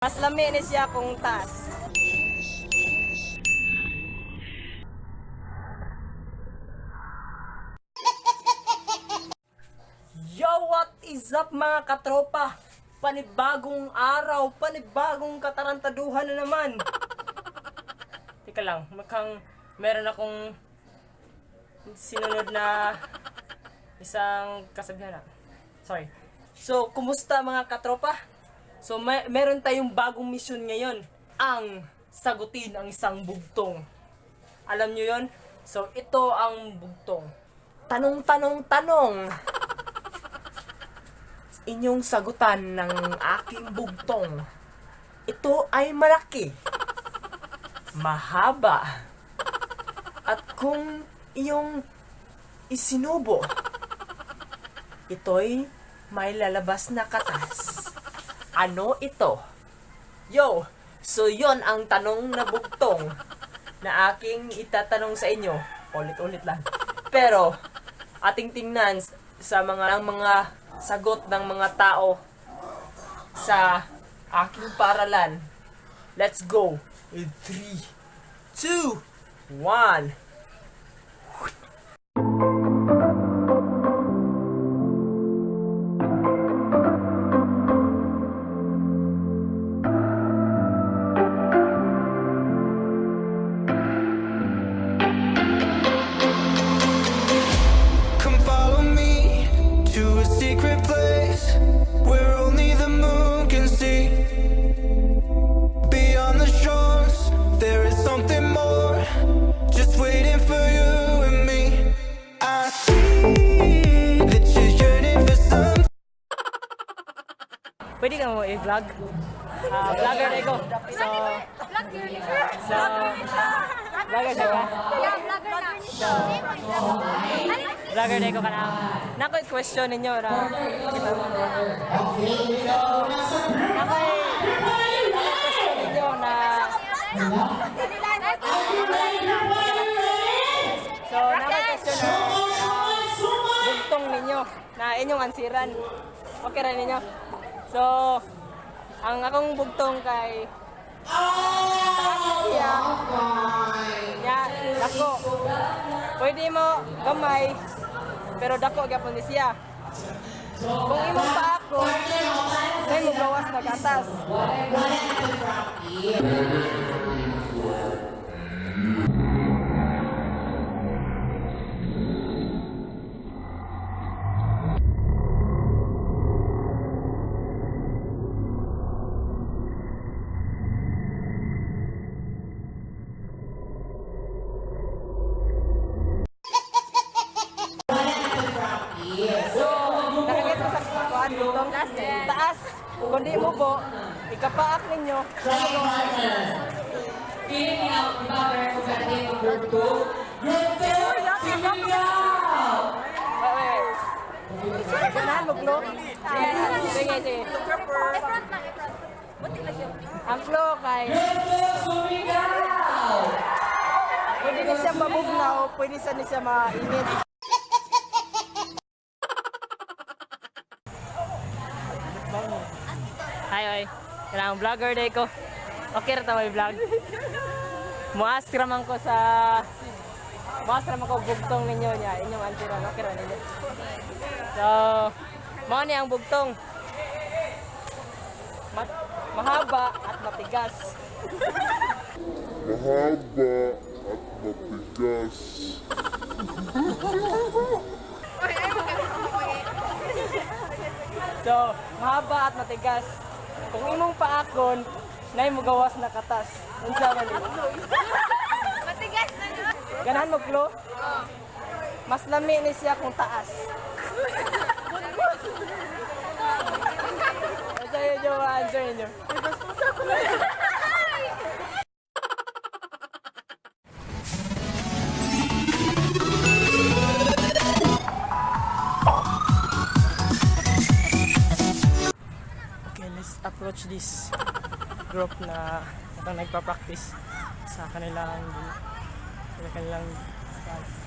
Mas lami ni siya kung taas. Yo, what is up mga katropa? Panibagong araw, panibagong katarantaduhan na naman. Teka lang, mukhang meron akong sinunod na isang kasabihan. Sorry. So, kumusta mga katropa? So, meron tayong bagong mission ngayon. Ang sagutin ang isang bugtong. Alam nyo yon? So, ito ang bugtong. Tanong, tanong, tanong. Inyong sagutan ng aking bugtong. Ito ay malaki, mahaba, at kung iyong isinubo, ito'y may lalabas na katas. Ano ito? Yo! So yon ang tanong na bugtong na aking itatanong sa inyo. Ulit-ulit lang. Pero, ating tingnan sa mga sagot ng mga tao sa aking paralan. Let's go! In 3, 2, 1. Secret place where only the moon can see. Beyond the shores, there is something more, just waiting for you and me. I see that you're yearning for some. Pwede ka mo i-vlog? Vlogger na ko. So, vlogger siya ka? Vlogger na ko ka na. Nakoy question ninyo na. Nakoy question ninyo na. So, nakoy question na. Bugtong ninyo na inyong ansiran. Okay ra ninyo. So, ang akong bugtong kay siya dako. Pwede mo gamay pero dako gyapon ni siya. Kung imong pa ako, may mo gawas na gatas. Taas. Kung di mo po, ikapaak ninyo. Ganahan mo, Klo? Sige, sige. Ang Klo kay... Pwede na siya mabugnaw, pwede na siya mainit. Ay, kailangan vlogger day ko. Okay ra ta may vlog. Muas raman ko bugtong ninyo niya. Inyong ansiran, okay ra ninyo. So, mao ni ang bugtong. Mahaba at matigas. Mahaba at matigas. So, mahaba at matigas. Kung imong paakon, nay mo gawas na katas. Unsa man ni? Matigas na no? Ganahan mo, Klo? Mas lami ni siya kung taas. Asa yung answer niyo? Let's approach this group na nagpa-practice sa kanilang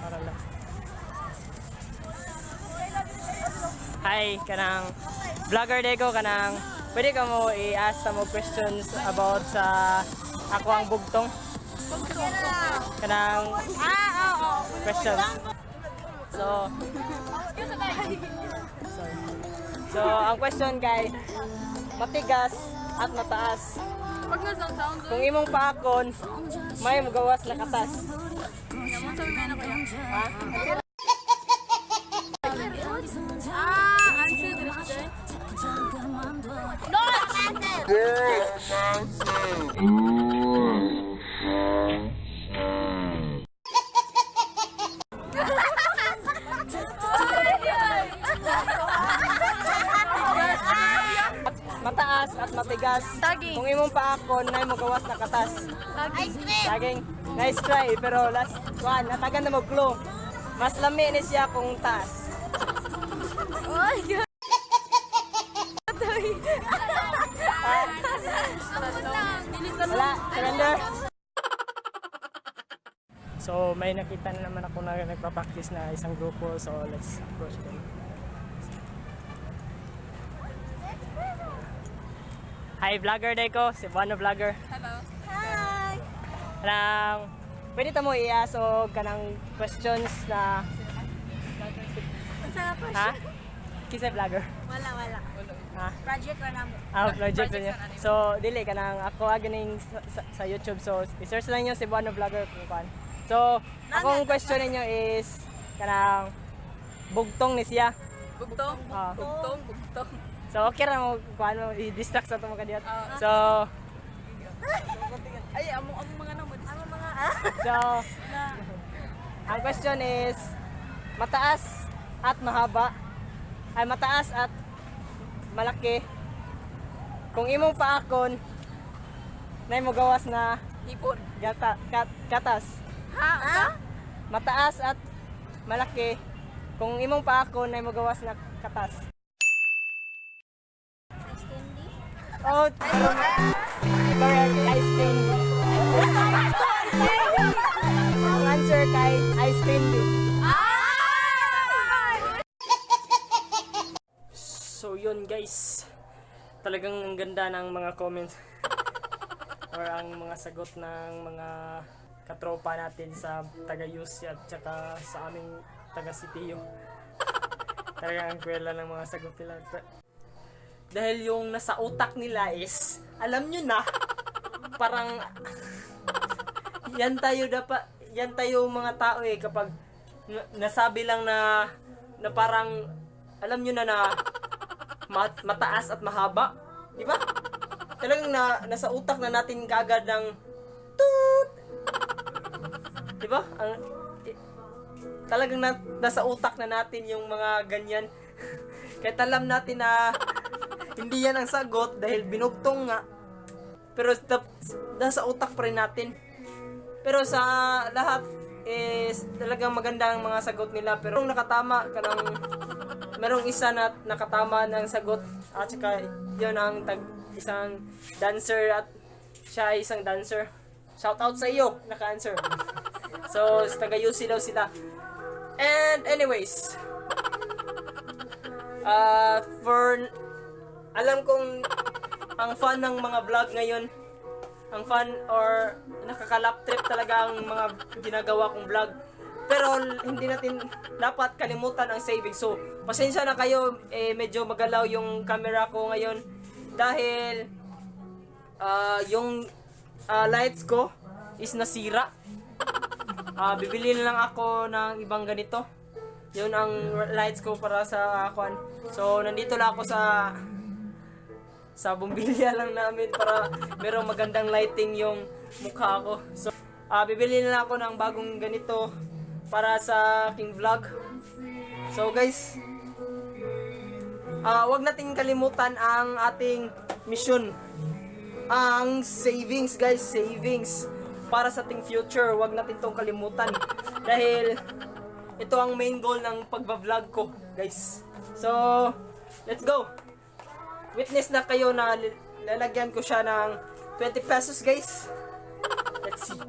paralan. Hi, kanang vlogger day ko, kanang pwede ka mo i-ask mo questions about sa ako ang bugtong. Kanang questions. So, ang question kay matigas at mataas. Pag nasa-sound Kung imong paakon, may magawas na katas. naman sa mga ko yan. Ha? Answer the question. No! Answer! Mataas at matigas. Saging. Kung imong paakon, may magawas na katas. Ice cream! Saging, nice try, pero last one, natagan na mo clue. Mas lami ni siya kung taas. Oh my God! Wala, surrender. So, may nakita na naman ako na nagpa-practice na isang grupo. So, let's approach them. Hi, vlogger Deko. Si Buano Vlogger. Hello. Hi! Kanang, pwede tamo i-ask o kanang questions na, Masarap pa ha? Kisa vlogger. Wala. Ha? Project na namo. Project niya. So, dili ka nang ako aganing sa YouTube. So, i-search lang nyo si Buano Vlogger kung kuan. So, akong question ninyo is kanang bugtong ni siya. Bugtong. Ah. Bugtong. So, okay ra mo kuan mo i-distract sa tumo kadiyat. So, Ay, among mga namo. Among mga so ang question is mataas at mahaba. Ay mataas at malaki. Kung imong paakon nay mo gawas na Ipon. katas. Ha? Mataas at malaki. Kung imong paakon nay mo gawas na katas. Oh, correct. Ice cream. Ang answer kay ice cream. So yun guys. Talagang ang ganda ng mga comments. Or ang mga sagot ng mga katropa natin sa taga-Yus at saka sa aming taga-Sitiyo. Talagang ang kwela ng mga sagot nila. Dahil yung nasa utak nila is, alam nyo na, parang, yan tayo mga tao eh, kapag nasabi lang na parang, alam nyo na mataas at mahaba, di ba? Talagang nasa utak na natin kaagad ng, toot! Di ba? Talagang nasa utak na natin yung mga ganyan. Kahit alam natin na, hindi yan ang sagot dahil binugtong nga. Pero nasa utak pa rin natin. Pero sa lahat is talagang maganda ang mga sagot nila. Pero kung nakatama kanang merong isa na nakatama ng sagot at saka yun ang isang dancer at siya ay isang dancer. Shout out sa iyo, naka-answer. So, taga-UC daw sila. And anyways, alam kong ang fun ng mga vlog ngayon, ang fun or nakakalap trip talaga ang mga ginagawa kong vlog. Pero hindi natin dapat kalimutan ang saving. So, pasensya na kayo, medyo magalaw yung camera ko ngayon dahil yung lights ko is nasira. Bibili na lang ako ng ibang ganito. Yun ang lights ko para sa kwan. So, nandito lang ako sa bumbilya lang namin para merong magandang lighting yung mukha ko. So, bibili na lang ako ng bagong ganito para sa aking vlog. So, guys, wag nating kalimutan ang ating mission. Ang savings, guys, savings para sa ating future. Wag natin tong kalimutan dahil ito ang main goal ng pagba-vlog ko, guys. So, let's go. Witness na kayo na lalagyan ko siya ng 20 pesos, guys. Let's see.